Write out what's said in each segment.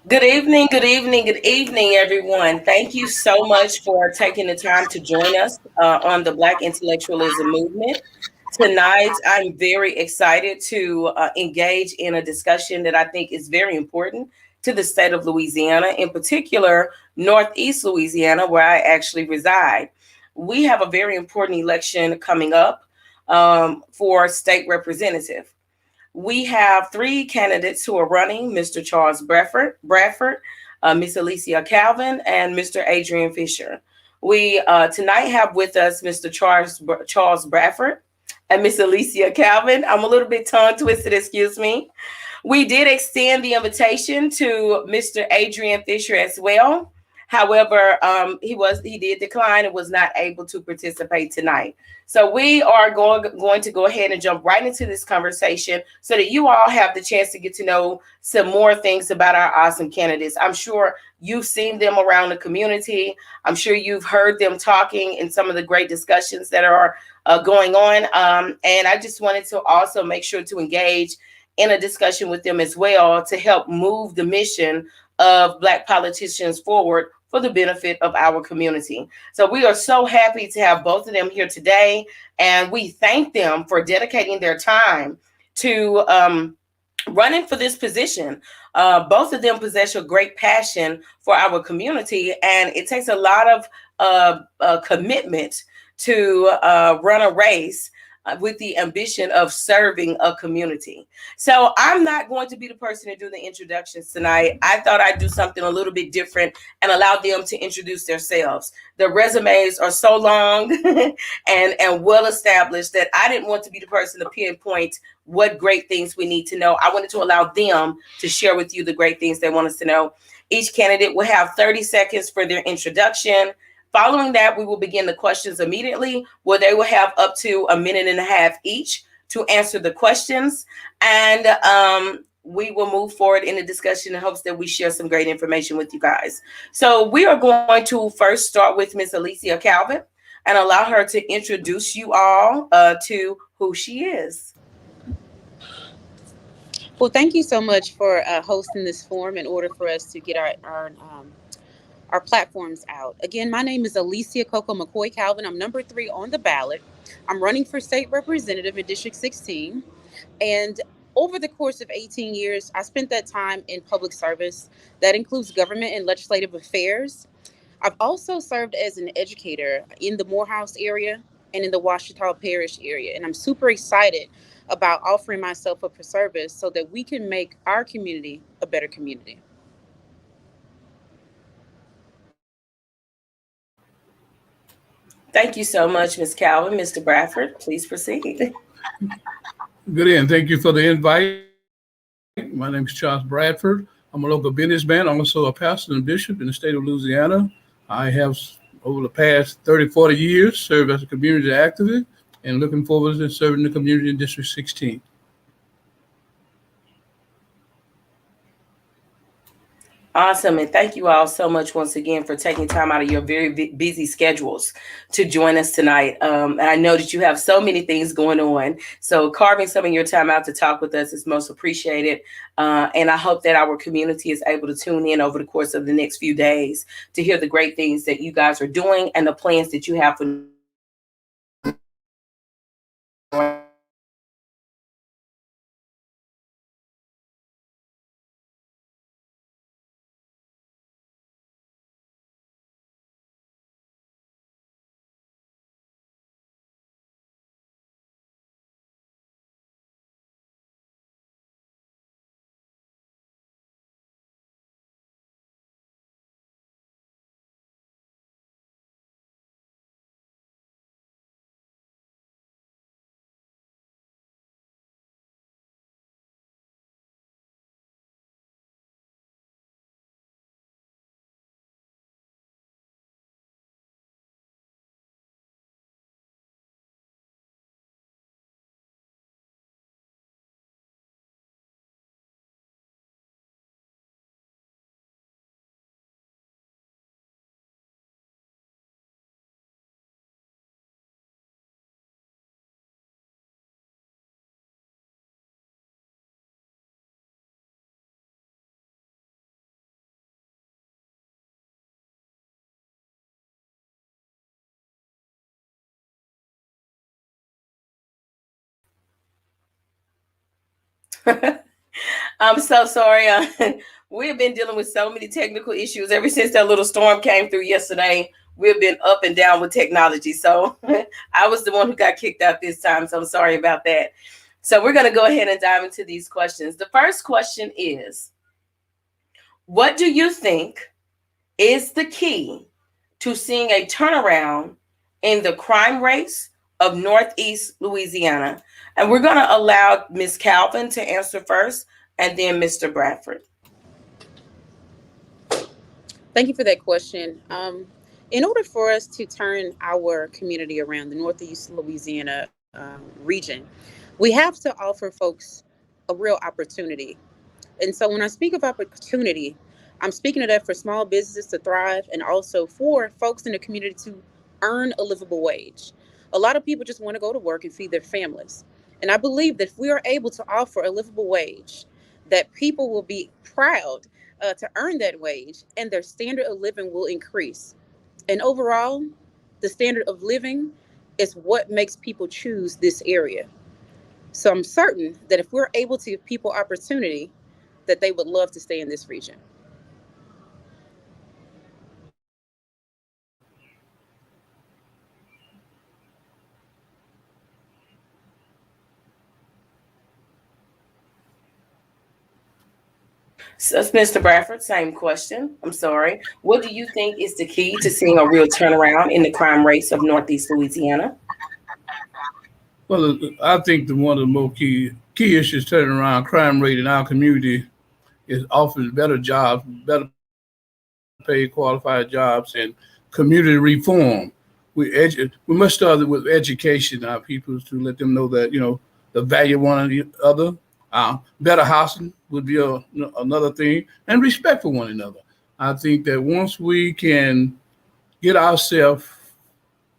Good evening, good evening, good evening, everyone. Thank you so much for taking the time to join us on the Black Intellectualism Movement. Tonight, I'm very excited to engage in a discussion that I think is very important to the state of Louisiana, in particular, Northeast Louisiana, where I actually reside. We have a very important election coming up for state representative. We have three candidates who are running: Mr. Charles Bradford, Miss Alicia Calvin, and Mr. Adrian Fisher. We tonight have with us Mr. Charles Bradford and Miss Alicia Calvin. I'm a little bit tongue twisted, excuse me. We did extend the invitation to Mr. Adrian Fisher as well. However, he did decline and was not able to participate tonight. So we are going to go ahead and jump right into this conversation so that you all have the chance to get to know some more things about our awesome candidates. I'm sure you've seen them around the community. I'm sure you've heard them talking in some of the great discussions that are going on. And I just wanted to also make sure to engage in a discussion with them as well to help move the mission of Black politicians forward for the benefit of our community. So we are so happy to have both of them here today, and we thank them for dedicating their time to running for this position. Both of them possess a great passion for our community, and it takes a lot of commitment to run a race with the ambition of serving a community. So I'm not going to be the person to do the introductions tonight. I thought I'd do something a little bit different and allow them to introduce themselves. The resumes are so long and well established that I didn't want to be the person to pinpoint what great things we need to know. I wanted to allow them to share with you the great things they want us to know. Each candidate will have 30 seconds for their introduction. Following that, we will begin the questions immediately, where they will have up to a minute and a half each to answer the questions. And we will move forward in the discussion in hopes that we share some great information with you guys. So we are going to first start with Miss Alicia Calvin and allow her to introduce you all to who she is. Well, thank you so much for hosting this forum in order for us to get our platforms out. Again, my name is Alicia Coco McCoy Calvin. I'm number 3 on the ballot. I'm running for state representative in District 16. And over the course of 18 years, I spent that time in public service. That includes government and legislative affairs. I've also served as an educator in the Morehouse area and in the Washita Parish area. And I'm super excited about offering myself up for service so that we can make our community a better community. Thank you so much, Miss Calvin. Mr. Bradford, please proceed. Good evening. Thank you for the invite. My name is Charles Bradford. I'm a local businessman, also a pastor and bishop in the state of Louisiana. I have, over the past 30, 40 years, served as a community activist and looking forward to serving the community in District 16. Awesome. And thank you all so much once again for taking time out of your very busy schedules to join us tonight. And I know that you have so many things going on. So carving some of your time out to talk with us is most appreciated. And I hope that our community is able to tune in over the course of the next few days to hear the great things that you guys are doing and the plans that you have for I'm so sorry. We've been dealing with so many technical issues ever since that little storm came through yesterday. We've been up and down with technology. So I was the one who got kicked out this time. So I'm sorry about that. So we're going to go ahead and dive into these questions. The first question is, what do you think is the key to seeing a turnaround in the crime rates of Northeast Louisiana? And we're going to allow Ms. Calvin to answer first and then Mr. Bradford. Thank you for that question. In order for us to turn our community around, the Northeast Louisiana region, we have to offer folks a real opportunity. And so when I speak of opportunity, I'm speaking of that for small businesses to thrive and also for folks in the community to earn a livable wage. A lot of people just want to go to work and feed their families. And I believe that if we are able to offer a livable wage, that people will be proud to earn that wage and their standard of living will increase. And overall, the standard of living is what makes people choose this area. So I'm certain that if we're able to give people opportunity, that they would love to stay in this region. So, Mr. Bradford, same question. I'm sorry. What do you think is the key to seeing a real turnaround in the crime rates of Northeast Louisiana? Well, I think the one of the more key issues turning around crime rate in our community is offering better jobs, better paid, qualified jobs, and community reform. We must start with education our people to let them know that the value of one another. Better housing would be another thing, and respect for one another. I think that once we can get ourselves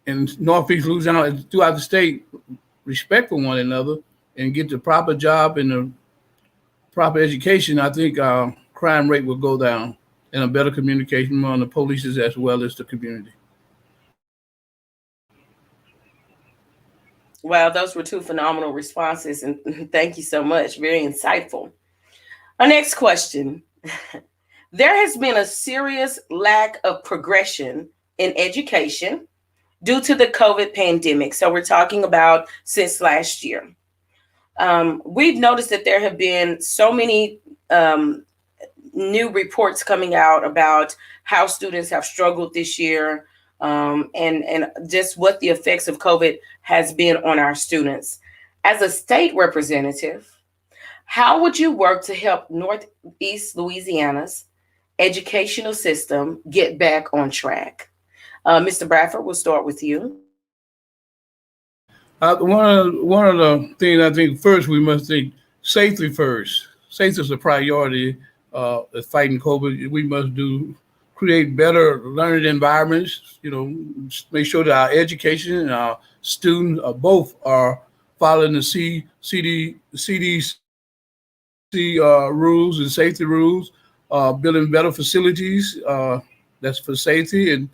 in Northeast Louisiana and throughout the state respect for one another and get the proper job and the proper education, I think our crime rate will go down and a better communication among the police as well as the community. Wow, those were two phenomenal responses, and thank you so much. Very insightful. Our next question. There has been a serious lack of progression in education due to the COVID pandemic. So we're talking about since last year. We've noticed that there have been so many new reports coming out about how students have struggled this year, and just what the effects of COVID has been on our students. As a state representative, how would you work to help Northeast Louisiana's educational system get back on track? Mr. Bradford, we'll start with you. One of the things I think first we must think safety first. Safety is a priority. Fighting COVID, we must create better learning environments. Make sure that our education and our students both are following the CDC rules and safety rules. Building better facilities that's for safety and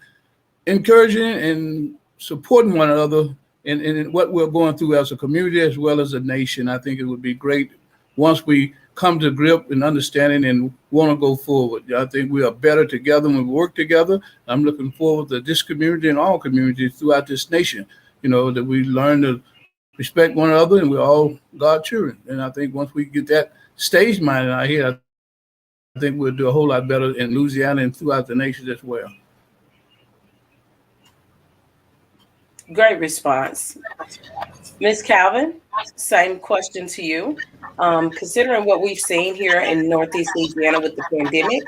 encouraging and supporting one another in what we're going through as a community as well as a nation. I think it would be great once we come to grip and understanding and want to go forward. I think we are better together when we work together. I'm looking forward to this community and all communities throughout this nation, that we learn to respect one another and we're all God children. And I think once we get that stage mind out here, I think we'll do a whole lot better in Louisiana and throughout the nation as well. Great response. Ms. Calvin, same question to you. Considering what we've seen here in Northeast Louisiana with the pandemic,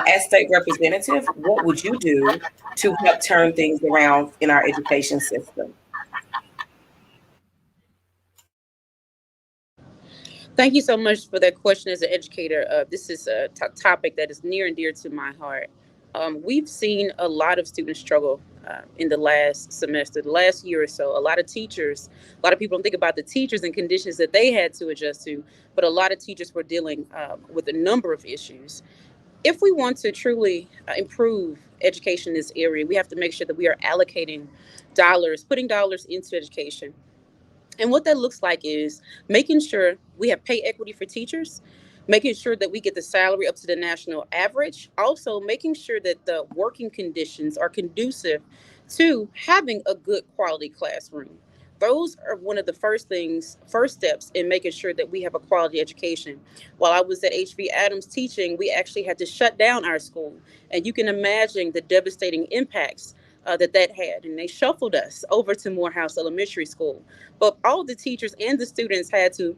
as state representative, what would you do to help turn things around in our education system? Thank you so much for that question. As an educator, this is a topic that is near and dear to my heart. We've seen a lot of students struggle in the last semester, the last year or so. A lot of teachers, a lot of people don't think about the teachers and conditions that they had to adjust to, but a lot of teachers were dealing with a number of issues. If we want to truly improve education in this area, we have to make sure that we are allocating dollars, putting dollars into education. And what that looks like is making sure we have pay equity for teachers, making sure that we get the salary up to the national average, also making sure that the working conditions are conducive to having a good quality classroom. Those are one of the first steps in making sure that we have a quality education. While I was at HV Adams teaching, we actually had to shut down our school. And you can imagine the devastating impacts that had. And they shuffled us over to Morehouse Elementary School. But all the teachers and the students had to,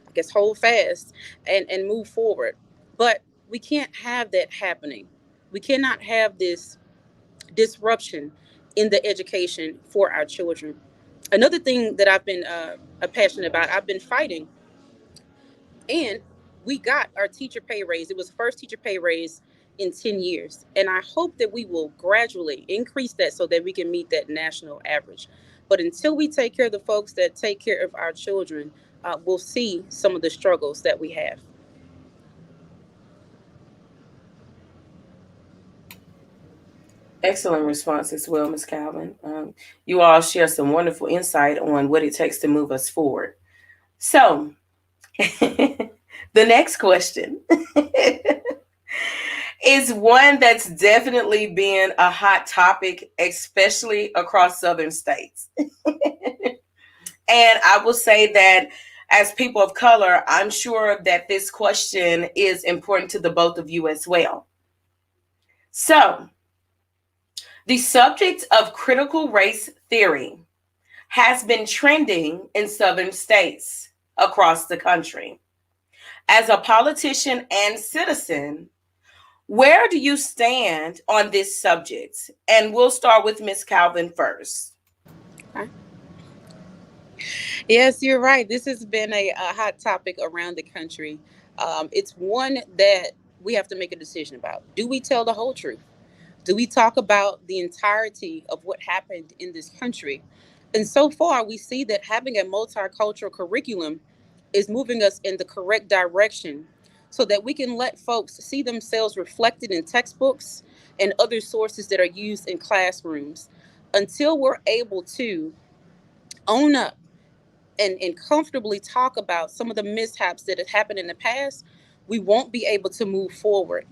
I guess, hold fast and move forward. But we can't have that happening. We cannot have this disruption in the education for our children. Another thing that I've been passionate about, I've been fighting, and we got our teacher pay raise. It was the first teacher pay raise in 10 years. And I hope that we will gradually increase that so that we can meet that national average. But until we take care of the folks that take care of our children, we'll see some of the struggles that we have. Excellent response as well, Ms. Calvin. You all share some wonderful insight on what it takes to move us forward. So, the next question is one that's definitely been a hot topic, especially across southern states. And I will say that as people of color, I'm sure that this question is important to the both of you as well. So, the subject of critical race theory has been trending in southern states across the country. As a politician and citizen, where do you stand on this subject? And we'll start with Ms. Calvin first. Okay. Yes, you're right. This has been a hot topic around the country. It's one that we have to make a decision about. Do we tell the whole truth? Do we talk about the entirety of what happened in this country? And so far, we see that having a multicultural curriculum is moving us in the correct direction so that we can let folks see themselves reflected in textbooks and other sources that are used in classrooms. Until we're able to own up and comfortably talk about some of the mishaps that have happened in the past, we won't be able to move forward.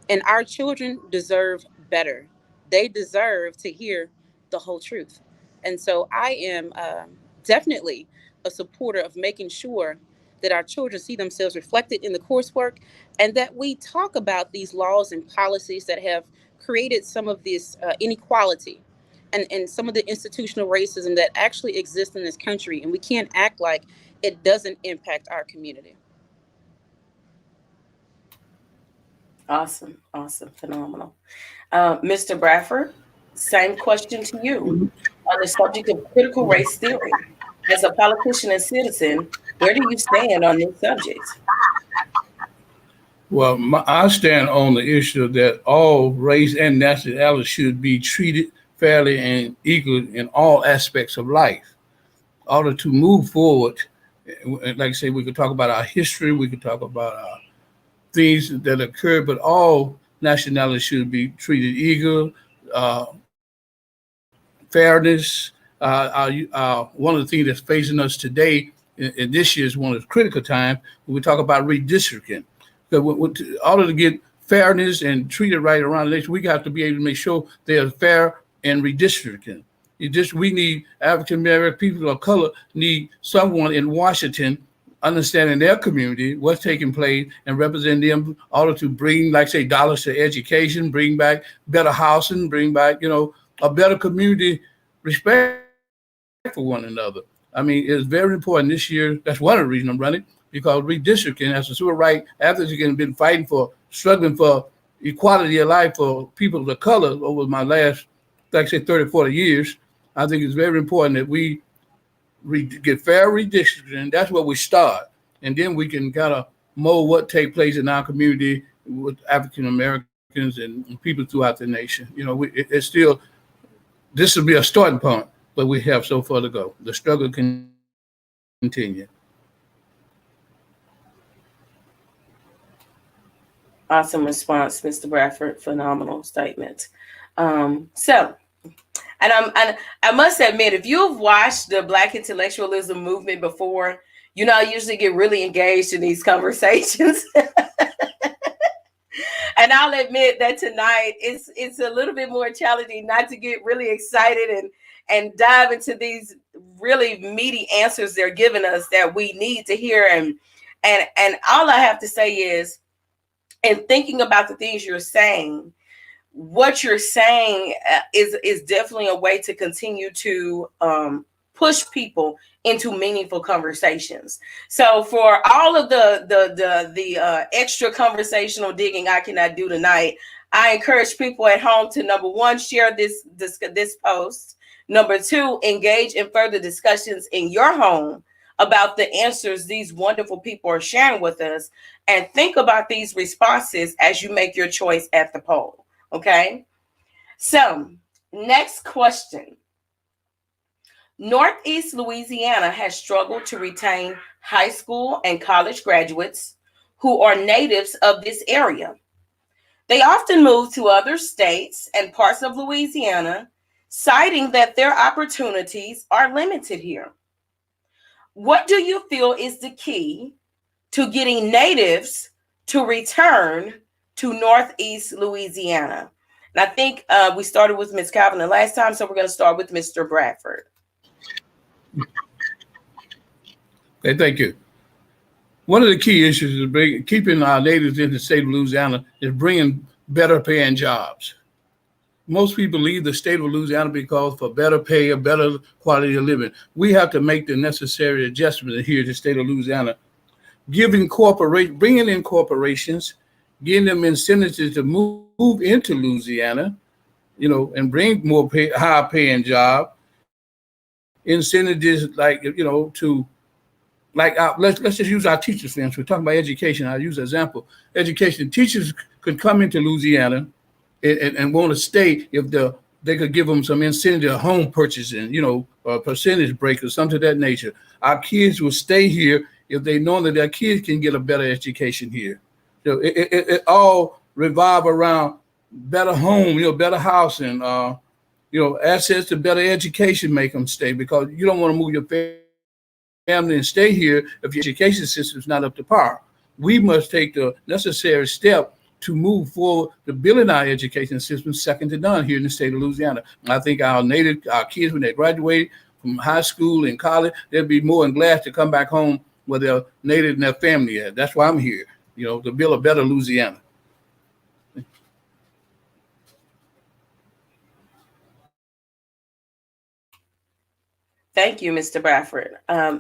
And our children deserve better. They deserve to hear the whole truth. And so I am definitely a supporter of making sure that our children see themselves reflected in the coursework and that we talk about these laws and policies that have created some of this inequality and some of the institutional racism that actually exists in this country. And we can't act like it doesn't impact our community. Awesome, awesome, phenomenal. Mr. Bradford, same question to you on the subject of critical race theory. As a politician and citizen, where do you stand on this subject? Well, I stand on the issue that all race and nationality should be treated fairly and equal in all aspects of life. In order to move forward, like I say, we could talk about our history, we could talk about things that occurred, but all nationalities should be treated equal. Uh, Fairness. One of the things that's facing us today, and this year is one of the critical times, when we talk about redistricting. Because in order to get fairness and treated right around the nation, we got to be able to make sure they are fair and redistricting. We need African American people of color need someone in Washington understanding their community, what's taking place, and represent them in order to bring, like say, dollars to education, bring back better housing, bring back, a better community respect for one another. I mean, it's very important this year. That's one of the reasons I'm running, because redistricting as a civil right advocate have been fighting for, struggling for equality of life for people of color over my last, like I say, 30, 40 years. I think it's very important that we get fair redistricting. That's where we start. And then we can kind of mold what take place in our community with African Americans and people throughout the nation. It's still, this will be a starting point, but we have so far to go. The struggle can continue. Awesome response, Mr. Bradford. Phenomenal statement. So And I must admit, if you've watched the Black intellectualism movement before, I usually get really engaged in these conversations. And I'll admit that tonight it's a little bit more challenging not to get really excited and dive into these really meaty answers they're giving us that we need to hear. And all I have to say is, in thinking about the things you're saying, what you're saying is definitely a way to continue to push people into meaningful conversations. So for all of the extra conversational digging I cannot do tonight, I encourage people at home to, number one, share this post. Number two, engage in further discussions in your home about the answers these wonderful people are sharing with us, and think about these responses as you make your choice at the poll. Okay. So, next question. Northeast Louisiana has struggled to retain high school and college graduates who are natives of this area. They often move to other states and parts of Louisiana, citing that their opportunities are limited here. What do you feel is the key to getting natives to return to Northeast Louisiana? And I think we started with Ms. Calvin the last time, so we're going to start with Mr. Bradford. Okay, thank you. One of the key issues is keeping our natives in the state of Louisiana is bringing better paying jobs. Most people leave the state of Louisiana because for better pay, a better quality of living. We have to make the necessary adjustments here in the state of Louisiana, bringing in corporations, giving them incentives to move into Louisiana, and bring more higher paying job. Incentives let's just use our teachers, for instance. We're talking about education. I'll use an example. Education teachers could come into Louisiana and want to stay if they could give them some incentive home purchasing, a percentage break or something of that nature. Our kids will stay here if they know that their kids can get a better education here. It all revolve around better home, better housing, access to better education make them stay, because you don't want to move your family and stay here if your education system is not up to par. We must take the necessary step to move forward to building our education system second to none here in the state of Louisiana. And I think our kids, when they graduate from high school and college, they'll be more than glad to come back home where their native and their family is. That's why I'm here, to build a better Louisiana. Thank you, Mr. Bradford.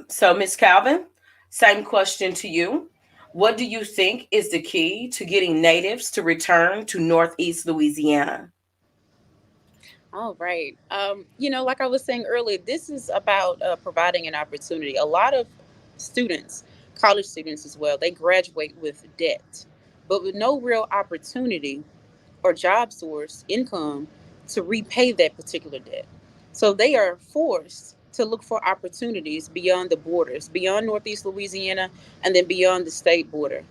So, Ms. Calvin, same question to you. What do you think is the key to getting natives to return to Northeast Louisiana? All right. Like I was saying earlier, this is about providing an opportunity. A lot of students, college students as well, they graduate with debt, but with no real opportunity or job source income to repay that particular debt. So they are forced to look for opportunities beyond the borders, beyond Northeast Louisiana, and then beyond the state border.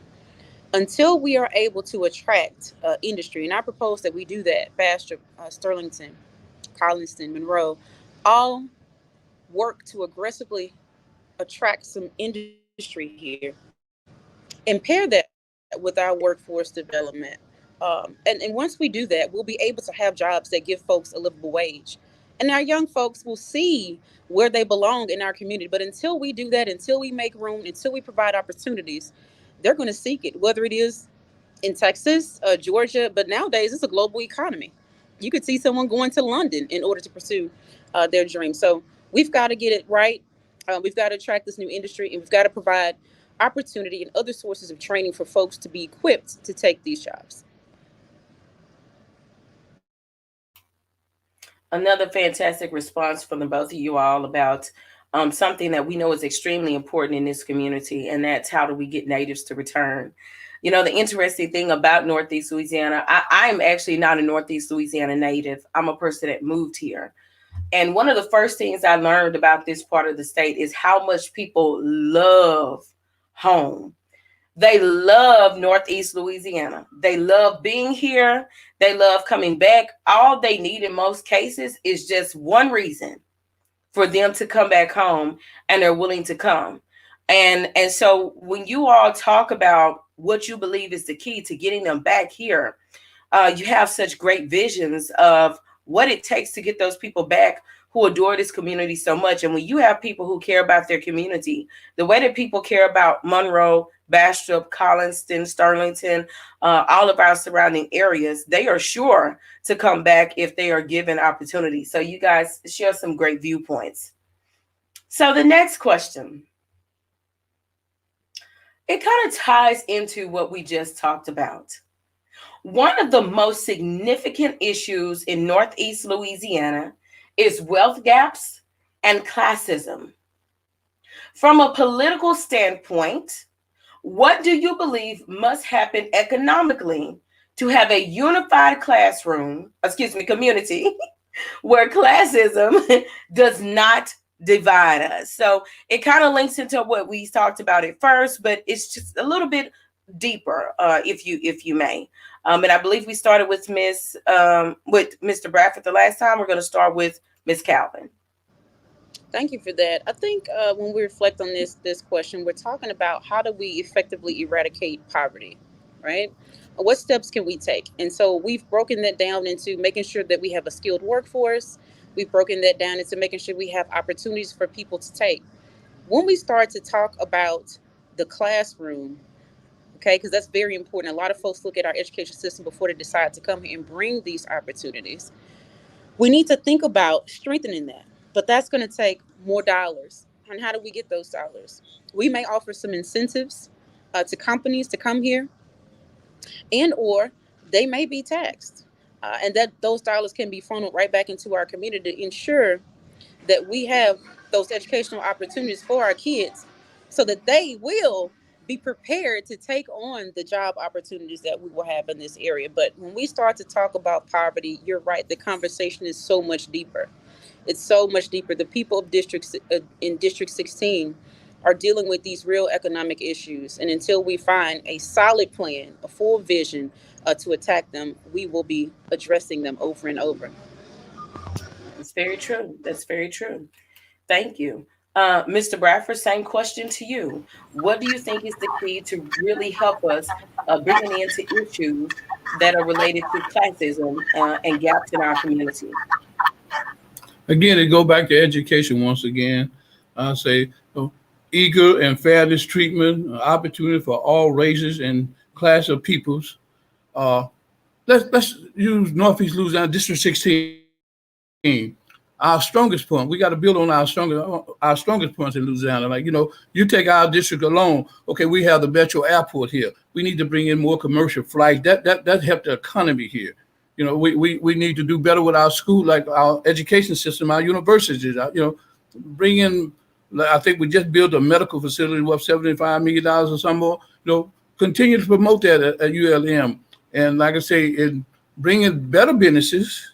Until we are able to attract industry, and I propose that we do that, Bastrop, Sterlington, Collinston, Monroe, all work to aggressively attract some industry here and pair that with our workforce development. And once we do that, we'll be able to have jobs that give folks a livable wage. And our young folks will see where they belong in our community. But until we do that, until we make room, until we provide opportunities, they're going to seek it, whether it is in Texas, Georgia, but nowadays it's a global economy. You could see someone going to London in order to pursue their dream. So we've got to get it right. We've got to attract this new industry, and we've got to provide opportunity and other sources of training for folks to be equipped to take these jobs. Another fantastic response from the both of you all about something that we know is extremely important in this community, and that's how do we get natives to return. The interesting thing about Northeast Louisiana, I'm actually not a Northeast Louisiana native. I'm a person that moved here. And one of the first things I learned about this part of the state is how much people love home. They love Northeast Louisiana. They love being here. They love coming back. All they need in most cases is just one reason for them to come back home, and they're willing to come. And so when you all talk about what you believe is the key to getting them back here, you have such great visions of what it takes to get those people back who adore this community so much. And when you have people who care about their community, the way that people care about Monroe, Bastrop, Collinston, Sterlington, all of our surrounding areas, they are sure to come back if they are given opportunity. So you guys share some great viewpoints. So the next question, it kind of ties into what we just talked about. One of the most significant issues in Northeast Louisiana is wealth gaps and classism. From a political standpoint, what do you believe must happen economically to have a unified community where classism does not divide us? So it kind of links into what we talked about at first, but it's just a little bit deeper, if you may. And I believe we started with with Mr. Bradford the last time. We're going to start with Miss Calvin. Thank you for that. I think when we reflect on this question, we're talking about how do we effectively eradicate poverty, right? What steps can we take? And so we've broken that down into making sure that we have a skilled workforce. We've broken that down into making sure we have opportunities for people to take. When we start to talk about the classroom, okay, because that's very important. A lot of folks look at our education system before they decide to come here and bring these opportunities. We need to think about strengthening that, but that's going to take more dollars. And how do we get those dollars? We may offer some incentives to companies to come here, and or they may be taxed, and that those dollars can be funneled right back into our community to ensure that we have those educational opportunities for our kids so that they will be prepared to take on the job opportunities that we will have in this area. But when we start to talk about poverty, you're right, the conversation is so much deeper. It's so much deeper. The people of in District 16 are dealing with these real economic issues. And until we find a solid plan, a full vision to attack them, we will be addressing them over and over. That's very true. That's very true. Thank you. Mr. Bradford, same question to you. What do you think is the key to really help us bring an end to issues that are related to classism and gaps in our community? Again, it go back to education once again. I say equal and fairness treatment, opportunity for all races and class of peoples. Uh, let's use Northeast Louisiana District 16. Our strongest point. We got to build on our strongest points in Louisiana. Like, you take our district alone. Okay, we have the Metro Airport here. We need to bring in more commercial flights. That help the economy here. We need to do better with our school, like our education system, our universities. Bring in. I think we just built a medical facility worth $75 million or something more. Continue to promote that at ULM, and like I say, in bringing better businesses,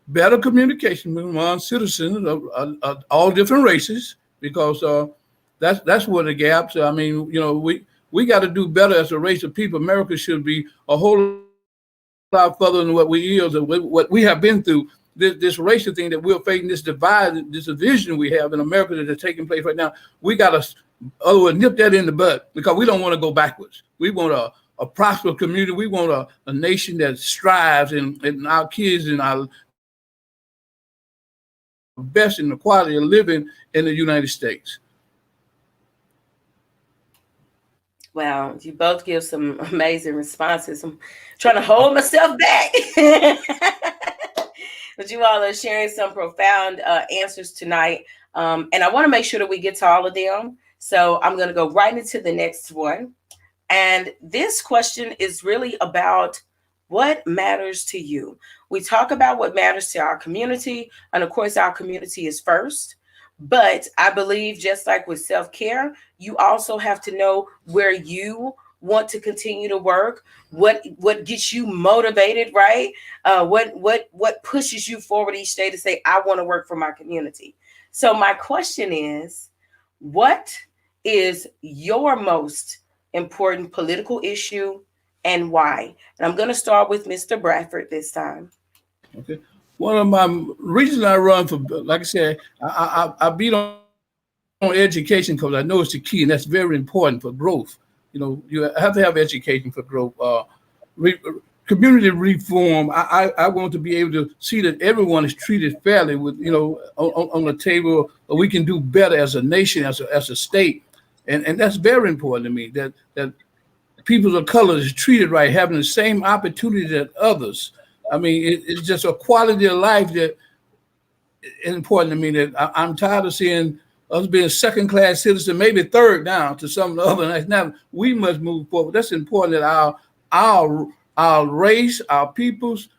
better communication among citizens of all different races, because that's where the gaps. I mean, we got to do better as a race of people. America should be a whole lot further than what we is and what we have been through. This racial thing that we're facing, this divide, this division we have in America that is taking place right now. We got to nip that in the bud, because we don't want to go backwards. We want a prosperous community. We want a nation that strives, and our kids and our best in the quality of living in the United States. Wow, you both give some amazing responses. I'm trying to hold myself back. But you all are sharing some profound answers tonight. And I want to make sure that we get to all of them. So I'm going to go right into the next one. And this question is really about what matters to you. We talk about what matters to our community. And of course, our community is first. But I believe, just like with self-care, you also have to know where you want to continue to work, what gets you motivated, right? What pushes you forward each day to say, I want to work for my community. So my question is, what is your most important political issue and why? And I'm going to start with Mr. Bradford this time. Okay. One of my reasons I run for, like I said, I beat on education because I know it's the key, and that's very important for growth. You have to have education for growth. Re, Community reform. I want to be able to see that everyone is treated fairly with, on the table. We can do better as a nation, as a state, and that's very important to me. That people of color is treated right, having the same opportunity that others. I mean, it's just a quality of life that is important to me. That I'm tired of seeing us being second class citizen, maybe third down to some of the other. Now we must move forward. That's important that our our race, our peoples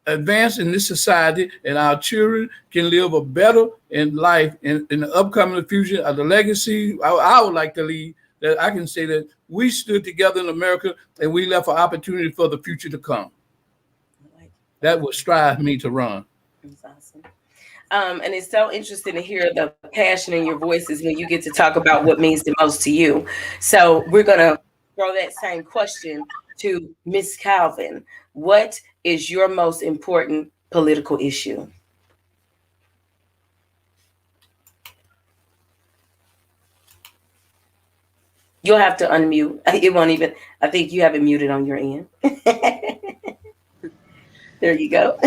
advance in this society, and our children can live a better in life in the upcoming future. The legacy I would like to leave, that I can say that we stood together in America and we left an opportunity for the future to come. I like That would strive me to run. It's awesome. And it's so interesting to hear the passion in your voices when you get to talk about what means the most to you. So we're gonna throw that same question to Miss Calvin. What is your most important political issue? You'll have to unmute. It won't even. I think you have it muted on your end. There you go.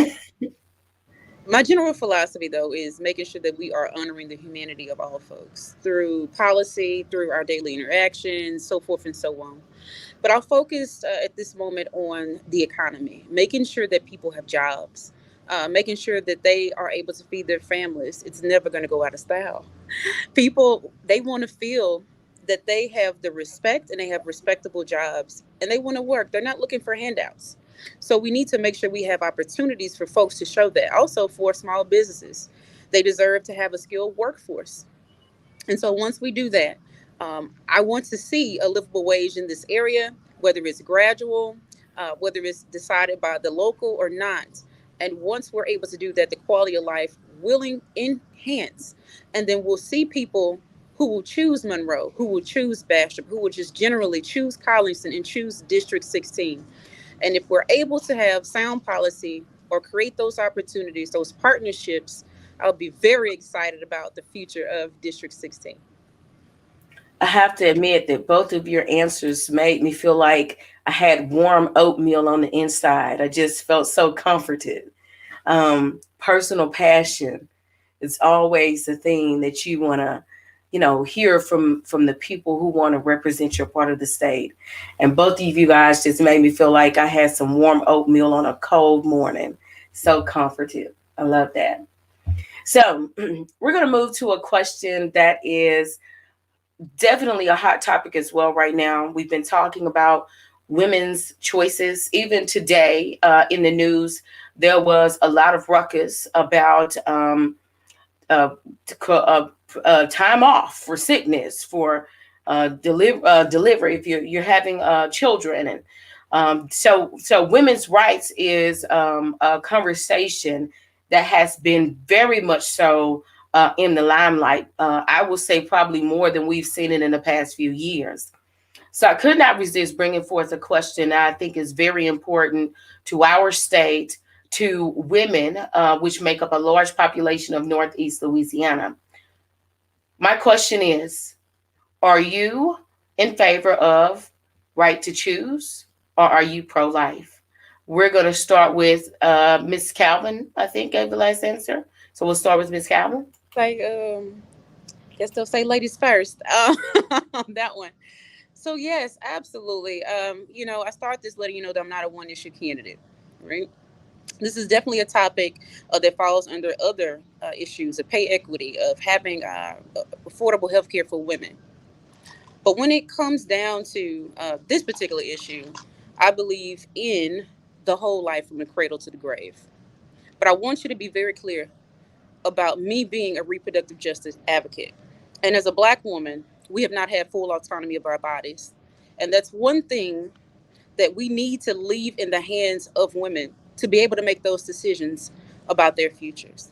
My general philosophy, though, is making sure that we are honoring the humanity of all folks through policy, through our daily interactions, so forth and so on. But I'll focus at this moment on the economy, making sure that people have jobs, making sure that they are able to feed their families. It's never going to go out of style. People, they want to feel that they have the respect and they have respectable jobs and they want to work. They're not looking for handouts. So we need to make sure we have opportunities for folks to show that. Also for small businesses, they deserve to have a skilled workforce. And so once we do that, I want to see a livable wage in this area, whether it's gradual, whether it's decided by the local or not. And once we're able to do that, the quality of life will enhance. And then we'll see people who will choose Monroe, who will choose Bastrop, who will just generally choose Collingston and choose District 16. And if we're able to have sound policy or create those opportunities, those partnerships, I'll be very excited about the future of District 16. I have to admit that both of your answers made me feel like I had warm oatmeal on the inside. I just felt so comforted. Personal passion is always the thing that you want to, hear from the people who want to represent your part of the state. And both of you guys just made me feel like I had some warm oatmeal on a cold morning. So comforted. I love that. So we're going to move to a question that is definitely a hot topic as well right now. We've been talking about women's choices. Even today in the news, there was a lot of ruckus about uh, time off for sickness, for delivery if you're having children, and so women's rights is a conversation that has been very much so in the limelight. I will say probably more than we've seen it in the past few years. So I could not resist bringing forth a question that I think is very important to our state, to women, which make up a large population of Northeast Louisiana. My question is, are you in favor of right to choose, or are you pro-life? We're going to start with Miss Calvin, I think gave the last answer. So we'll start with Miss Calvin. Like, guess they'll say ladies first on that one. So yes, absolutely. I start this letting you know that I'm not a one issue candidate, right? This is definitely a topic that falls under other issues of pay equity, of having affordable health care for women. But when it comes down to this particular issue, I believe in the whole life from the cradle to the grave. But I want you to be very clear about me being a reproductive justice advocate. And as a Black woman, we have not had full autonomy of our bodies. And that's one thing that we need to leave in the hands of women to be able to make those decisions about their futures.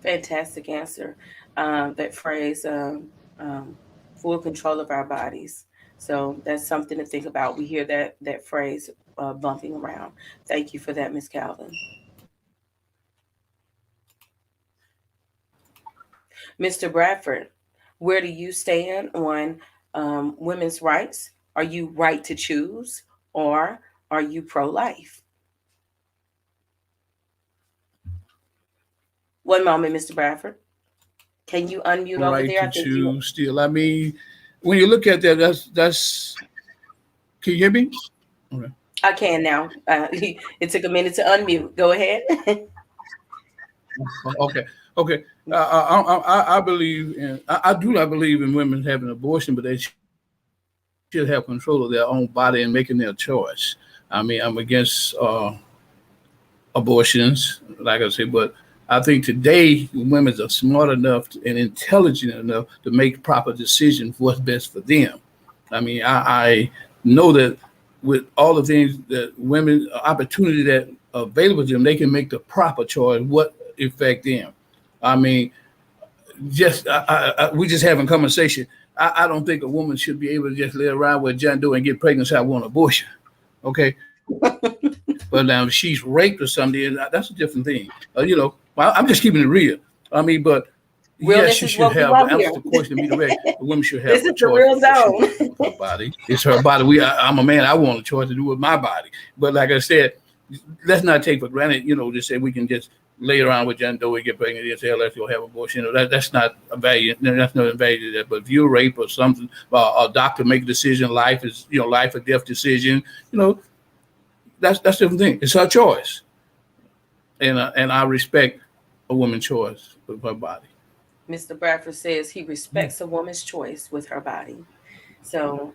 Fantastic answer. That phrase, full control of our bodies. So that's something to think about. We hear that phrase bumping around. Thank you for that, Miss Calvin. Mr. Bradford, where do you stand on women's rights? Are you right to choose, or are you pro-life? One moment, Mr. Bradford. Can you unmute over Right there? I to think you. choose still. I mean, when you look at that, that's can you hear me? Okay. I can now. It took a minute to unmute. Go ahead. Okay. Okay. I believe in, I do not believe in women having abortion, but they should have control of their own body and making their choice. I mean, I'm against abortions, like I said, but I think today women are smart enough and intelligent enough to make proper decisions what's best for them. I mean, I know that with all the things that women opportunity that are available to them, they can make the proper choice what affect them. I mean, just we just having conversation. I don't think a woman should be able to just lay around with John Doe and get pregnant and say I want an abortion. Okay, but now if she's raped or something, that's a different thing. Well, I'm just keeping it real. I mean, but yes, she Realness should is what we have. want Answer the here. question to be direct. A woman should have This a is the choice real what she want to zone. do with her body. It's her body. I'm a man. I want a choice to do with my body. But like I said, let's not take for granted. Just say we can just lay around with John Doe and get pregnant and say, "Oh, let's go have abortion." That's not a value. That's not a value to that. But if you're rape or something, a doctor make a decision. Life is life or death decision. You know, that's a different thing. It's her choice, and I respect a woman's choice with her body. Mr. Bradford says he respects a woman's choice with her body. So,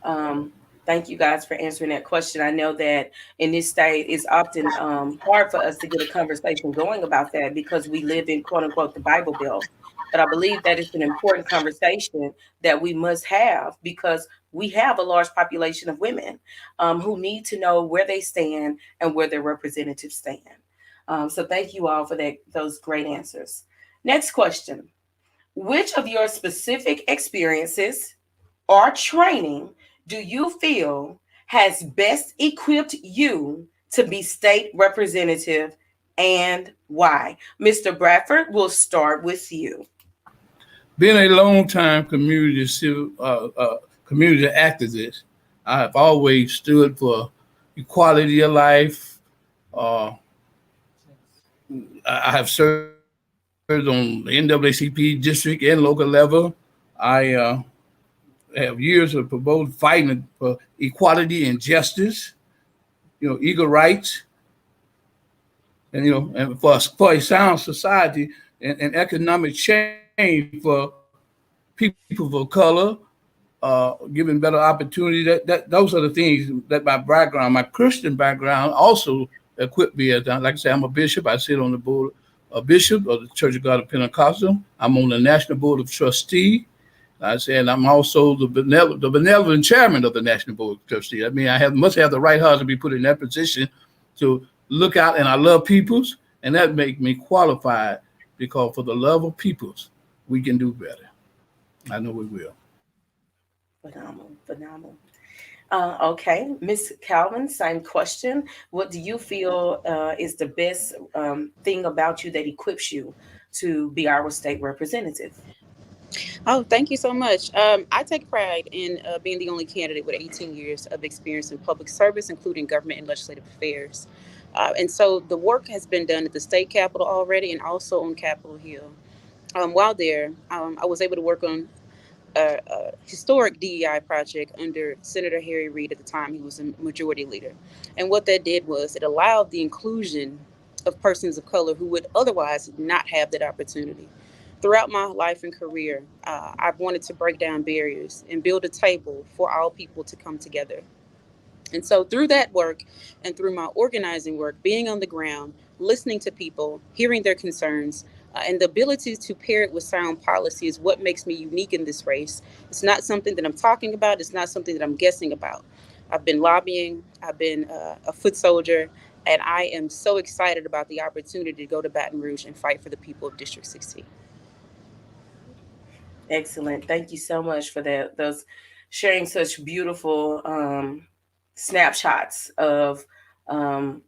thank you guys for answering that question. I know that in this state, it's often hard for us to get a conversation going about that because we live in quote unquote the Bible Belt. But I believe that it's an important conversation that we must have because we have a large population of women who need to know where they stand and where their representatives stand. So, thank you all for those great answers. Next question. Which of your specific experiences or training do you feel has best equipped you to be state representative and why? Mr. Bradford, we'll start with you. Being a long time community activist, I have always stood for equality of life. Uh, I have served on the NAACP district and local level. I have years of promoting fighting for equality and justice, equal rights, and for a sound society and economic change for people of color, giving better opportunity. That those are the things that my background, my Christian background, also equipped me as. Like I say, I'm a bishop. I sit on the board, a bishop of the Church of God of Pentecostal. I'm on the National Board of Trustee. I said I'm also the benevolent chairman of the National Board of Trustees. I mean, must have the right heart to be put in that position to look out, and I love peoples, and that make me qualified because for the love of peoples, we can do better. I know we will. Phenomenal, phenomenal. Okay, Miss Calvin, same question. What do you feel is the best thing about you that equips you to be our state representative? Oh, thank you so much. I take pride in being the only candidate with 18 years of experience in public service, including government and legislative affairs. And so the work has been done at the state capitol already and also on Capitol Hill. While there, I was able to work on a historic DEI project under Senator Harry Reid at the time. He was a majority leader. And what that did was it allowed the inclusion of persons of color who would otherwise not have that opportunity. Throughout my life and career, I've wanted to break down barriers and build a table for all people to come together. And so, through that work and through my organizing work, being on the ground, listening to people, hearing their concerns, and the ability to pair it with sound policy is what makes me unique in this race. It's not something that I'm talking about, it's not something that I'm guessing about. I've been lobbying, I've been a foot soldier, and I am so excited about the opportunity to go to Baton Rouge and fight for the people of District 16. Excellent. Thank you so much for that. Those sharing such beautiful snapshots of um,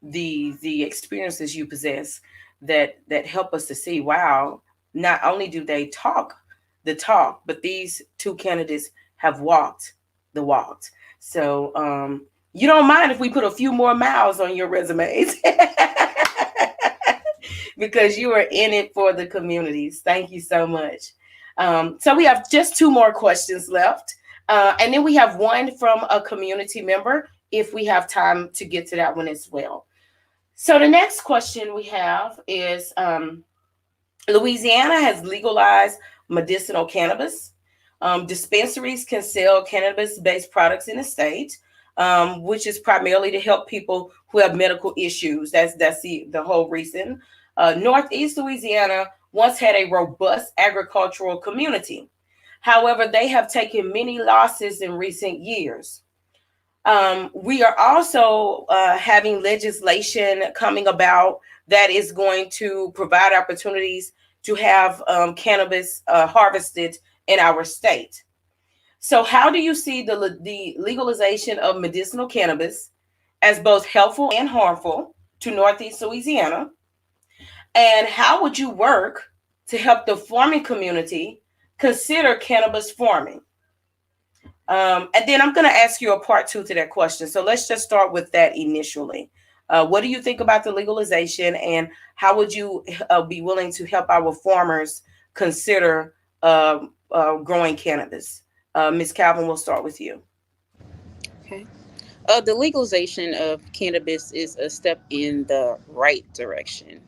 the experiences you possess that help us to see, wow, not only do they talk the talk, but these two candidates have walked the walk. So you don't mind if we put a few more miles on your resumes because you are in it for the communities. Thank you so much. So we have just two more questions left. And then we have one from a community member if we have time to get to that one as well. So the next question we have is Louisiana has legalized medicinal cannabis. Dispensaries can sell cannabis based products in the state, which is primarily to help people who have medical issues. That's the whole reason. Northeast Louisiana once had a robust agricultural community. However, they have taken many losses in recent years. We are also having legislation coming about that is going to provide opportunities to have cannabis harvested in our state. So, how do you see the legalization of medicinal cannabis as both helpful and harmful to Northeast Louisiana? And how would you work to help the farming community consider cannabis farming? And then I'm going to ask you a part two to that question. So let's just start with that initially. What do you think about the legalization, and how would you be willing to help our farmers consider growing cannabis? Ms. Calvin, we'll start with you. Okay. The legalization of cannabis is a step in the right direction.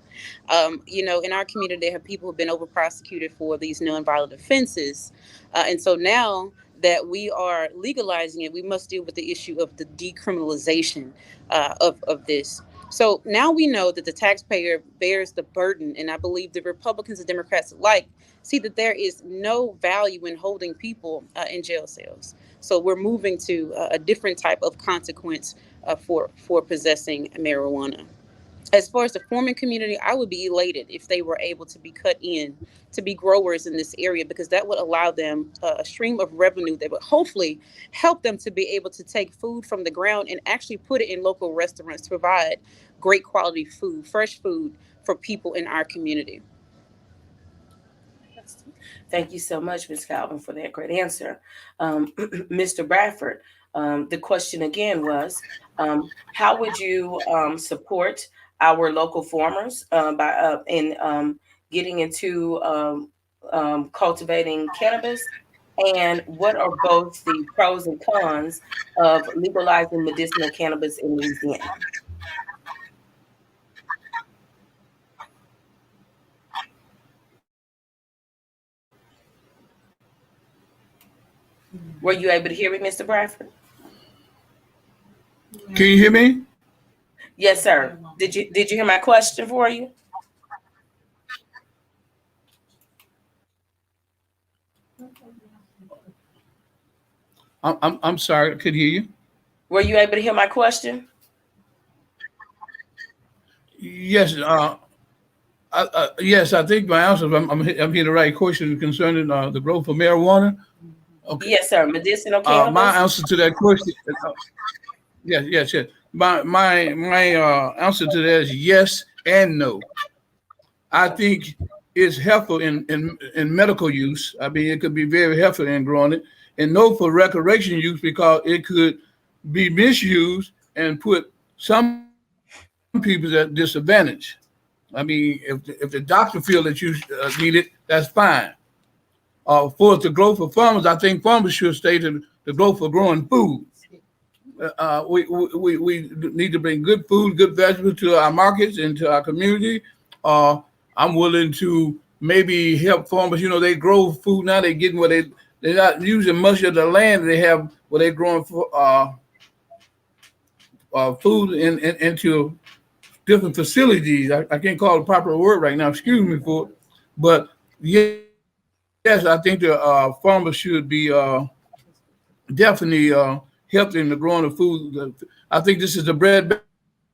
In our community, there have people who've been over prosecuted for these nonviolent offenses. And so now that we are legalizing it, we must deal with the issue of the decriminalization of this. So now we know that the taxpayer bears the burden, and I believe the Republicans and Democrats alike see that there is no value in holding people in jail cells. So we're moving to a different type of consequence for possessing marijuana. As far as the farming community, I would be elated if they were able to be cut in to be growers in this area, because that would allow them a stream of revenue that would hopefully help them to be able to take food from the ground and actually put it in local restaurants to provide great quality food, fresh food for people in our community. Thank you so much, Ms. Calvin, for that great answer. Mr. Bradford, the question again was, how would you support our local farmers by in getting into cultivating cannabis? And what are both the pros and cons of legalizing medicinal cannabis in Louisiana? Were you able to hear me, Mr. Bradford? Can you hear me? Yes, sir. Did you hear my question for you? I'm sorry, I could hear you. Were you able to hear my question? Yes, yes, I think my answer. I'm hearing the right question concerning the growth of marijuana. Okay, Yes, sir. Medicinal my cannabis. answer to that question. Yes, yes, yes. My answer to that is yes and no. I think it's helpful in medical use. I mean, it could be very helpful in growing it, and no for recreation use because it could be misused and put some people at disadvantage. I mean, if the doctor feel that you need it, that's fine. For the growth of farmers, I think farmers should stay to the growth of growing food. We need to bring good food, good vegetables to our markets and to our community. Uh, I'm willing to maybe help farmers. You know, they grow food now. They're getting they're not using much of the land they have where they're growing food into different facilities. I can't call it a proper word right now. Excuse me for it. But yes, I think the farmers should be definitely helped in the growing of food. I think this is the bread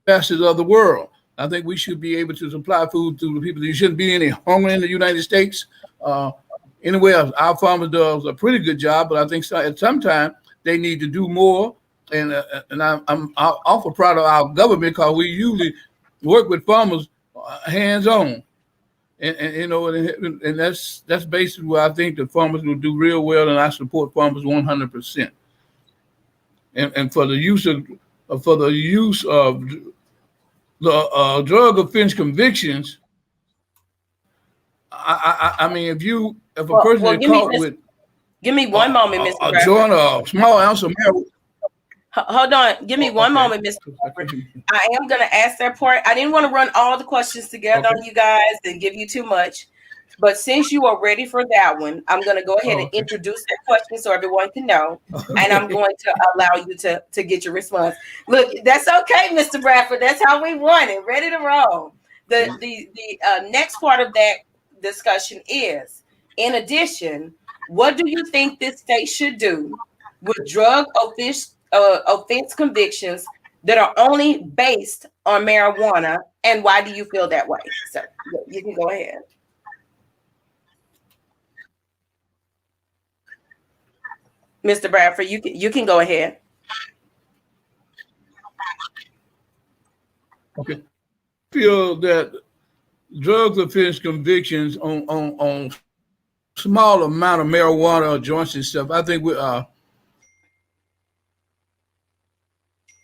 basket of the world. I think we should be able to supply food to the people. There shouldn't be any hunger in the United States. anywhere else. Our farmers does a pretty good job, but I think at some time they need to do more. And I'm awful proud of our government because we usually work with farmers hands on. And you know, and that's basically where I think the farmers will do real well, and I support farmers 100%. And for the use of the drug offense convictions, I mean, if a person Well, is caught with give me one moment, Mr. a Bradford. joint or a small ounce of marijuana. Hold on. Give me one Okay. moment, Mr. Bradford. I am going to ask that part. I didn't want to run all the questions together Okay. on you guys and give you too much. But since you are ready for that one, I'm going to go ahead Oh, and okay. introduce that question so everyone can know. And I'm Okay. going to allow you to get your response. Look, that's okay, Mr. Bradford. That's how we want it. Ready to roll. The next part of that discussion is, in addition, what do you think this state should do with offense convictions that are only based on marijuana, and why do you feel that way? So you can go ahead. Mr. Bradford, you can go ahead. Okay. Feel that drug offense convictions on small amount of marijuana or joints and stuff, I think we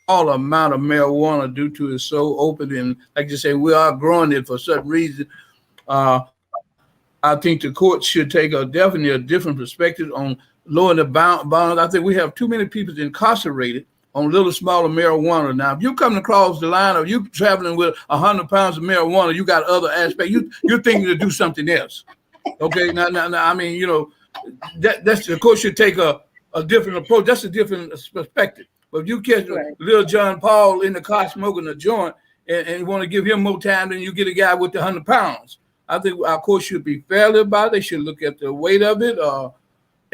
all amount of marijuana due to it's so open and like you say, we are growing it for certain reason. Uh, I think the court should take definitely a different perspective on lowering the bonds. I think we have too many people incarcerated on little smaller marijuana. Now, if you're coming across the line or you traveling with 100 pounds of marijuana, you got other aspects. You're thinking to do something else. Okay, now I mean, you know, that's the court should take a different approach. That's a different perspective. But if you catch Right. little John Paul in the car smoking a joint and you want to give him more time than you get a guy with the 100 pounds, I think our court should be fair about it. They should look at the weight of it,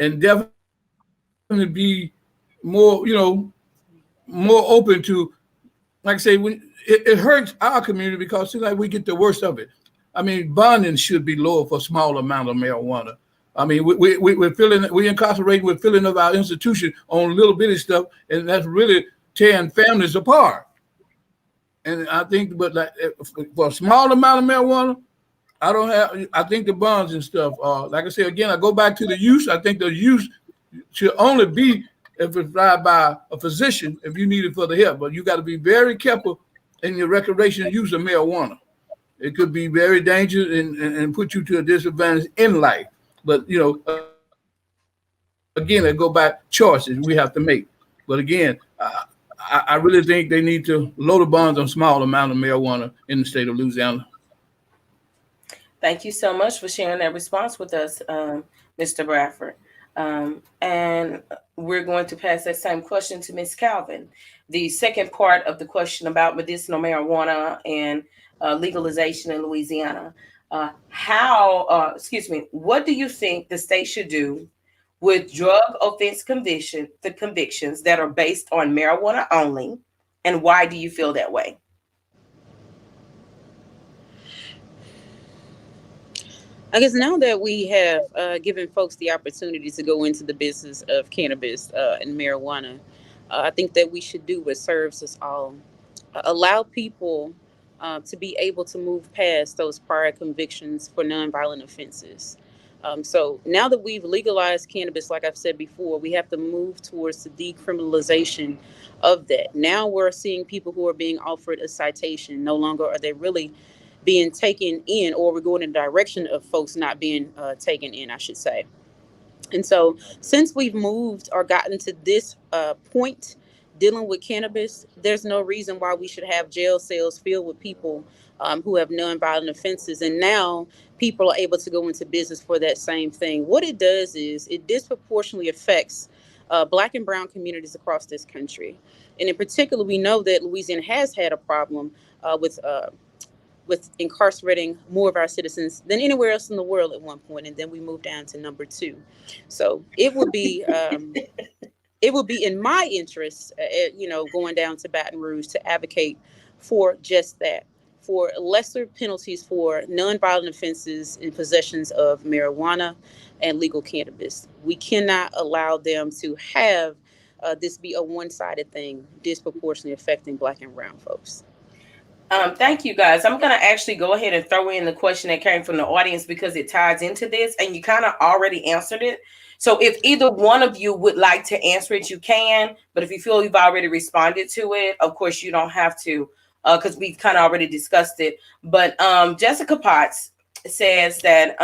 and definitely be more, you know, more open to, like I say, when it hurts our community because it seems like we get the worst of it. I mean, bonding should be lower for small amount of marijuana. I mean, we're filling, we incarcerating, we're filling up our institution on little bitty stuff, and that's really tearing families apart. And I think, but like for a small amount of marijuana, I don't have. I think the bonds and stuff. Like I said again, I go back to the use. I think the use should only be if it's provided by a physician if you need it for the help. But you got to be very careful in your recreational use of marijuana. It could be very dangerous and put you to a disadvantage in life. But you know, again, I go back choices we have to make. But again, I really think they need to lower the bonds on small amount of marijuana in the state of Louisiana. Thank you so much for sharing that response with us, Mr. Bradford. And we're going to pass that same question to Ms. Calvin. The second part of the question about medicinal marijuana and legalization in Louisiana. What do you think the state should do with drug offense the convictions that are based on marijuana only, and why do you feel that way? I guess now that we have given folks the opportunity to go into the business of cannabis and marijuana, I think that we should do what serves us all. Allow people to be able to move past those prior convictions for nonviolent offenses. So now that we've legalized cannabis, like I've said before, we have to move towards the decriminalization of that. Now we're seeing people who are being offered a citation. No longer are they really being taken in, or we're going in the direction of folks not being taken in, I should say. And so, since we've moved or gotten to this point dealing with cannabis, there's no reason why we should have jail cells filled with people who have nonviolent offenses. And now people are able to go into business for that same thing. What it does is it disproportionately affects Black and brown communities across this country. And in particular, we know that Louisiana has had a problem with incarcerating more of our citizens than anywhere else in the world at one point, and then we moved down to number two. So it would be in my interest, going down to Baton Rouge to advocate for just that, for lesser penalties for nonviolent offenses in possessions of marijuana and legal cannabis. We cannot allow them to have this be a one-sided thing, disproportionately affecting Black and brown folks. Thank you guys. I'm going to actually go ahead and throw in the question that came from the audience because it ties into this and you kind of already answered it. So if either one of you would like to answer it, you can. But if you feel you've already responded to it, of course, you don't have to because we've kind of already discussed it. But Jessica Potts says that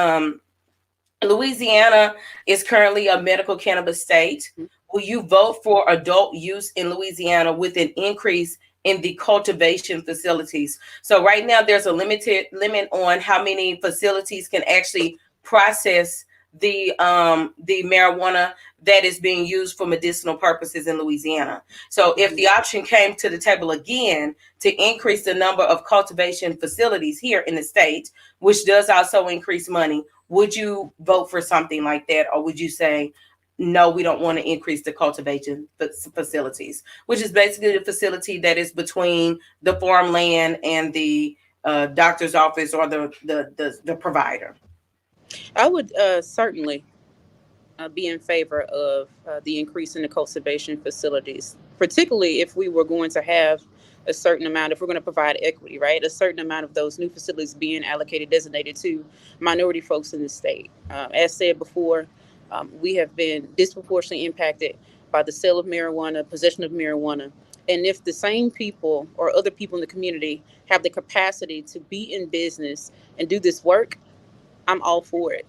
Louisiana is currently a medical cannabis state. Will you vote for adult use in Louisiana with an increase in the cultivation facilities? So right now there's a limit on how many facilities can actually process the marijuana that is being used for medicinal purposes in Louisiana. So if the option came to the table again to increase the number of cultivation facilities here in the state, which does also increase money, would you vote for something like that? Or would you say, no, we don't want to increase the cultivation facilities, which is basically the facility that is between the farmland and the doctor's office or the provider? I would certainly be in favor of the increase in the cultivation facilities, particularly if we were going to have a certain amount, if we're going to provide equity, right? A certain amount of those new facilities being allocated, designated to minority folks in the state. As said before, we have been disproportionately impacted by the sale of marijuana, possession of marijuana. And if the same people or other people in the community have the capacity to be in business and do this work, I'm all for it.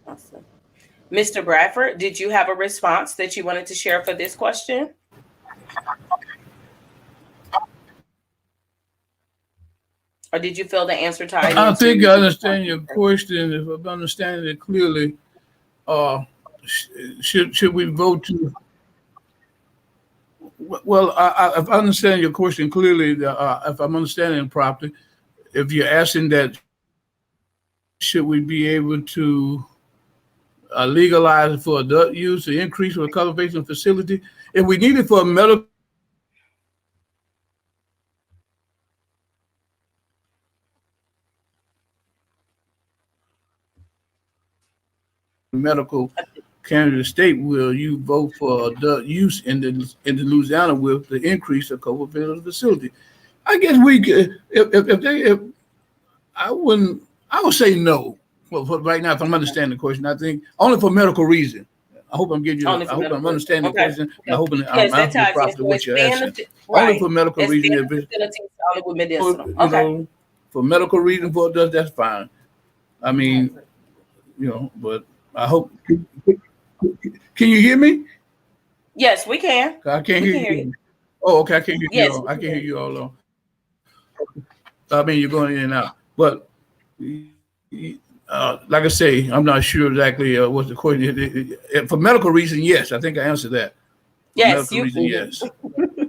Awesome. Mr. Bradford, did you have a response that you wanted to share for this question? Or did you feel the answer tied I into? think I understand your question. If I'm understanding it clearly, should we vote to? Well, if I understand your question clearly, if I'm understanding it properly, if you're asking that, should we be able to legalize it for adult use, to increase for a cultivation facility? If we need it for a medical cannabis state, will you vote for adult use in the Louisiana with the increase of cultivation facility? I guess we could, if I wouldn't, I would say no. Well, for right now, if I'm understanding the question, I think only for medical reason. I hope I'm getting you. I hope I'm understanding the question. And I hope I'm answering properly what you're asking. Only for medical reason. If it's only with medicinal. Okay. For medical reason, for adults, that's fine. I mean, but I hope. Can you hear me? Yes, we can. I can't hear you. Oh, okay. I can't hear you. All. I can't hear you all. I mean, you're going in and out. But like I say, I'm not sure exactly what the question is. For medical reason, yes. I think I answered that. Yes, medical reason, yes.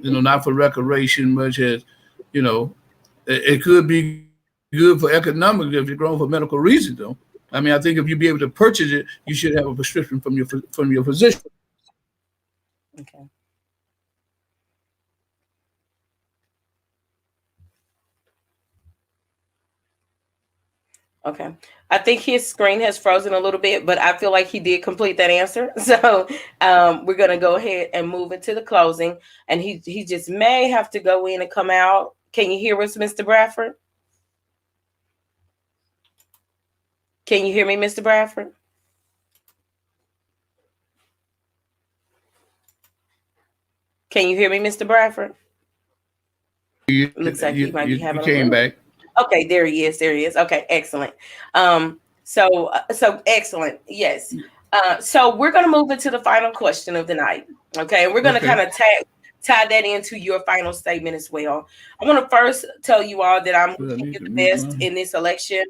Not for recreation, much as it could be good for economics if you're growing for medical reasons, though. I mean, I think if you be able to purchase it, you should have a prescription from your physician. Okay. Okay. I think his screen has frozen a little bit, but I feel like he did complete that answer. So we're going to go ahead and move into the closing. And he just may have to go in and come out. Can you hear us, Mr. Bradford? Can you hear me, Mr. Bradford? Can you hear me, Mr. Bradford? Looks like he might be having. He came back. Okay, there he is. There he is. Okay, excellent. So excellent. Yes. So we're going to move into the final question of the night. Okay, and we're going to kind of tie that into your final statement as well. I want to first tell you all that I'm wishing you the best in this election.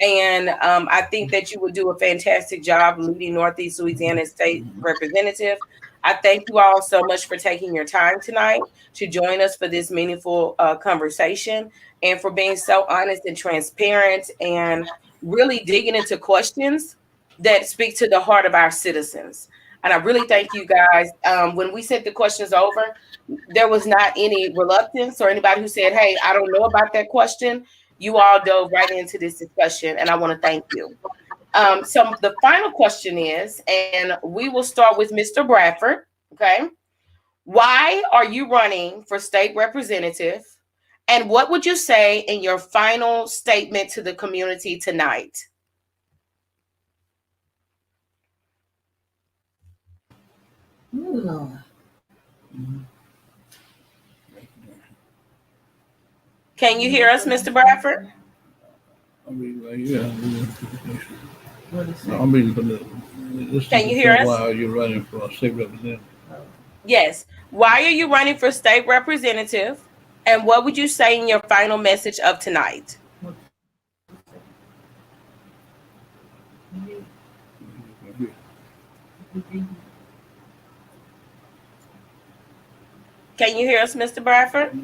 And I think that you will do a fantastic job leading Northeast Louisiana State Representative. I thank you all so much for taking your time tonight to join us for this meaningful conversation and for being so honest and transparent and really digging into questions that speak to the heart of our citizens. And I really thank you guys. When we sent the questions over, there was not any reluctance or anybody who said, hey, I don't know about that question. You all dove right into this discussion, and I want to thank you. So the final question is, and we will start with Mr. Bradford. Okay. Why are you running for state representative? And what would you say in your final statement to the community tonight? Lord. Can you hear us, Mr. Bradford? I mean, like, yeah. What is No, that? I mean, but this is Can you the hear thing us? why you're running for a state representative. Yes. Why are you running for state representative? And what would you say in your final message of tonight? Can you hear us, Mr. Bradford?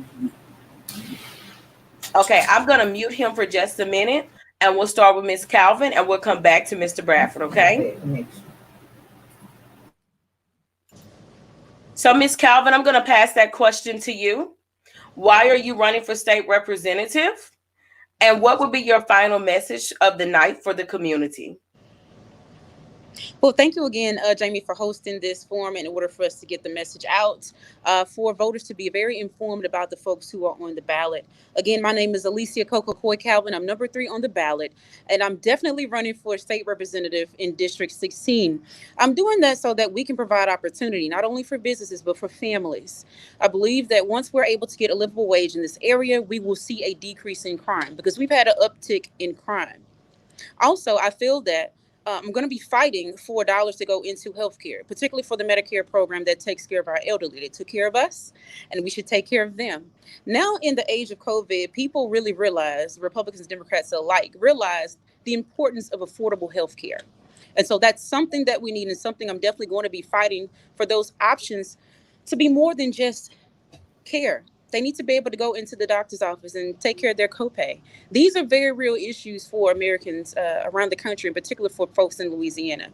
Okay, I'm going to mute him for just a minute, and we'll start with Miss Calvin, and we'll come back to Mr. Bradford, okay? So, Miss Calvin, I'm going to pass that question to you. Why are you running for state representative? And what would be your final message of the night for the community? Well, thank you again, Jamie, for hosting this forum in order for us to get the message out for voters to be very informed about the folks who are on the ballot. Again, my name is Alicia Coco Calvin. I'm number 3 on the ballot, and I'm definitely running for state representative in District 16. I'm doing that so that we can provide opportunity, not only for businesses, but for families. I believe that once we're able to get a livable wage in this area, we will see a decrease in crime because we've had an uptick in crime. Also, I feel that I'm going to be fighting for dollars to go into healthcare, particularly for the Medicare program that takes care of our elderly. They took care of us, and we should take care of them. Now, in the age of COVID, people really realize, Republicans and Democrats alike, realize the importance of affordable healthcare. And so that's something that we need, and something I'm definitely going to be fighting for those options to be more than just care. They need to be able to go into the doctor's office and take care of their copay. These are very real issues for Americans around the country, in particular for folks in Louisiana.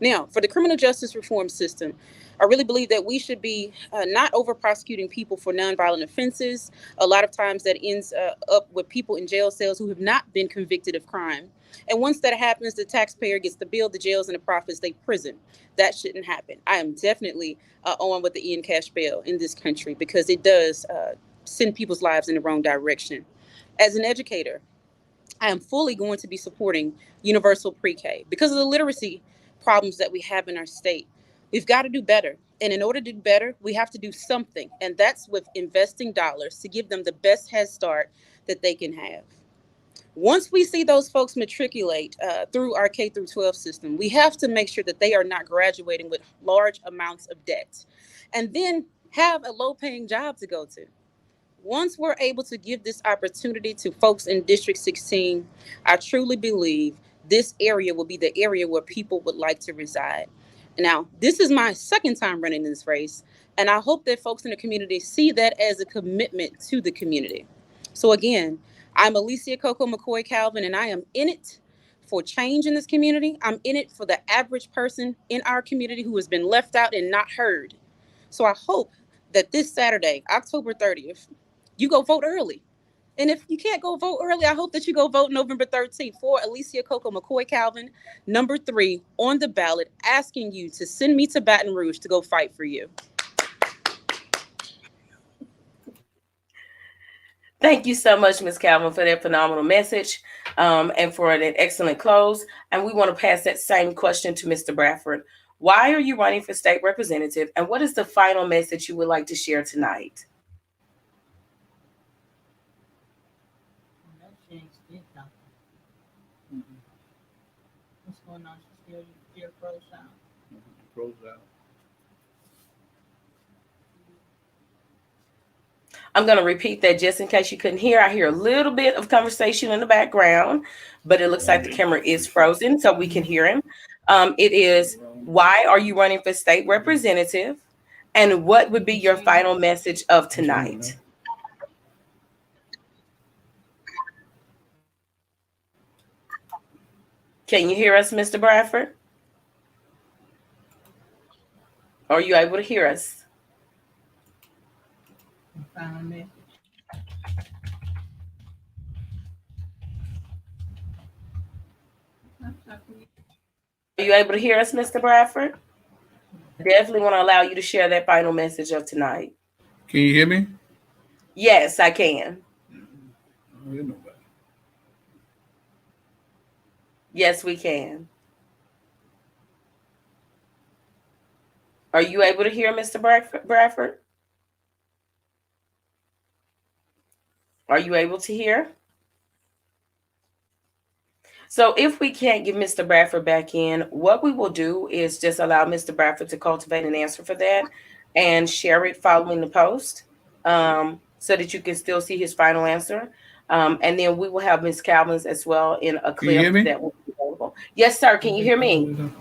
Now, for the criminal justice reform system, I really believe that we should be not over prosecuting people for nonviolent offenses. A lot of times that ends up with people in jail cells who have not been convicted of crime. And once that happens, the taxpayer gets to build the jails and the profits they prison. That shouldn't happen. I am definitely on with the Ian Cash bail in this country because it does send people's lives in the wrong direction. As an educator, I am fully going to be supporting universal pre-K because of the literacy problems that we have in our state. We've got to do better. And in order to do better, we have to do something. And that's with investing dollars to give them the best head start that they can have. Once we see those folks matriculate through our K through 12 system, we have to make sure that they are not graduating with large amounts of debt and then have a low paying job to go to. Once we're able to give this opportunity to folks in District 16, I truly believe this area will be the area where people would like to reside. Now, this is my second time running this race, and I hope that folks in the community see that as a commitment to the community. So again, I'm Alicia Coco McCoy Calvin, and I am in it for change in this community. I'm in it for the average person in our community who has been left out and not heard. So I hope that this Saturday, October 30th, you go vote early. And if you can't go vote early, I hope that you go vote November 13th for Alicia Coco McCoy Calvin, number 3 on the ballot, asking you to send me to Baton Rouge to go fight for you. Thank you so much, Ms. Calvin, for that phenomenal message and for that excellent close. And we want to pass that same question to Mr. Bradford. Why are you running for state representative? And what is the final message you would like to share tonight? What's going on? Still froze out. Froze out. I'm going to repeat that just in case you couldn't hear. I hear a little bit of conversation in the background, but it looks like the camera is frozen, so we can hear him. It is, why are you running for state representative? And what would be your final message of tonight? Can you hear us, Mr. Bradford? Are you able to hear us? Final message. Are you able to hear us, Mr. Bradford? Definitely want to allow you to share that final message of tonight. Can you hear me? Yes, I can. I don't hear nobody. Yes, we can. Are you able to hear Mr. Bradford? Are you able to hear? So if we can't get Mr. Bradford back in, what we will do is just allow Mr. Bradford to cultivate an answer for that and share it following the post, so that you can still see his final answer. And then we will have Miss Calvin's as well in a Can you hear clip me? that will be available. Yes, sir. Can you Okay, hear follow me? it up.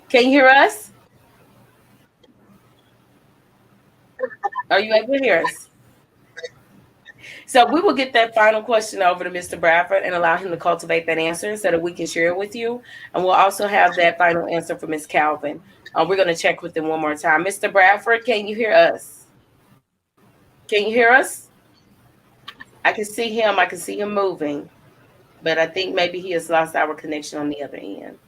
Can you hear us? Are you able to hear us? So we will get that final question over to Mr. Bradford and allow him to cultivate that answer so that we can share it with you. And we'll also have that final answer for Miss Calvin. We're going to check with him one more time. Mr. Bradford, can you hear us? Can you hear us? I can see him. I can see him moving, but I think maybe he has lost our connection on the other end.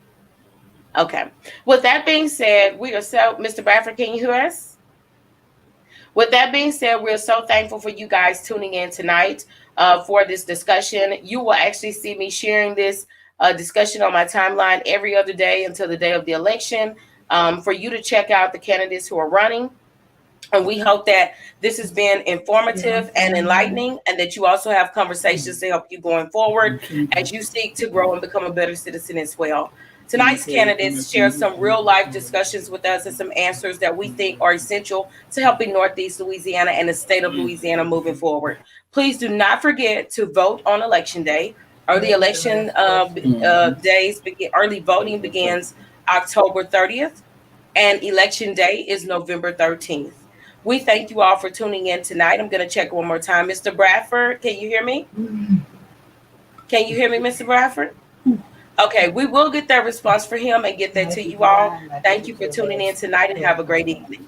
Okay. With that being said, we are so, Mr. Bradford, can you hear us? With that being said, we're so thankful for you guys tuning in tonight for this discussion. You will actually see me sharing this discussion on my timeline every other day until the day of the election, for you to check out the candidates who are running. And we hope that this has been informative and enlightening, and that you also have conversations to help you going forward as you seek to grow and become a better citizen as well. Tonight's candidates share some real life discussions with us and some answers that we think are essential to helping Northeast Louisiana and the state of Louisiana moving forward. Please do not forget to vote on election day. Early election days begin. Early voting begins October 30th, and election day is November 13th. We thank you all for tuning in tonight. I'm going to check one more time. Mr. Bradford, can you hear me? Can you hear me, Mr. Bradford? Okay, we will get that response for him and get that to you all. Thank you for tuning in tonight and have a great evening.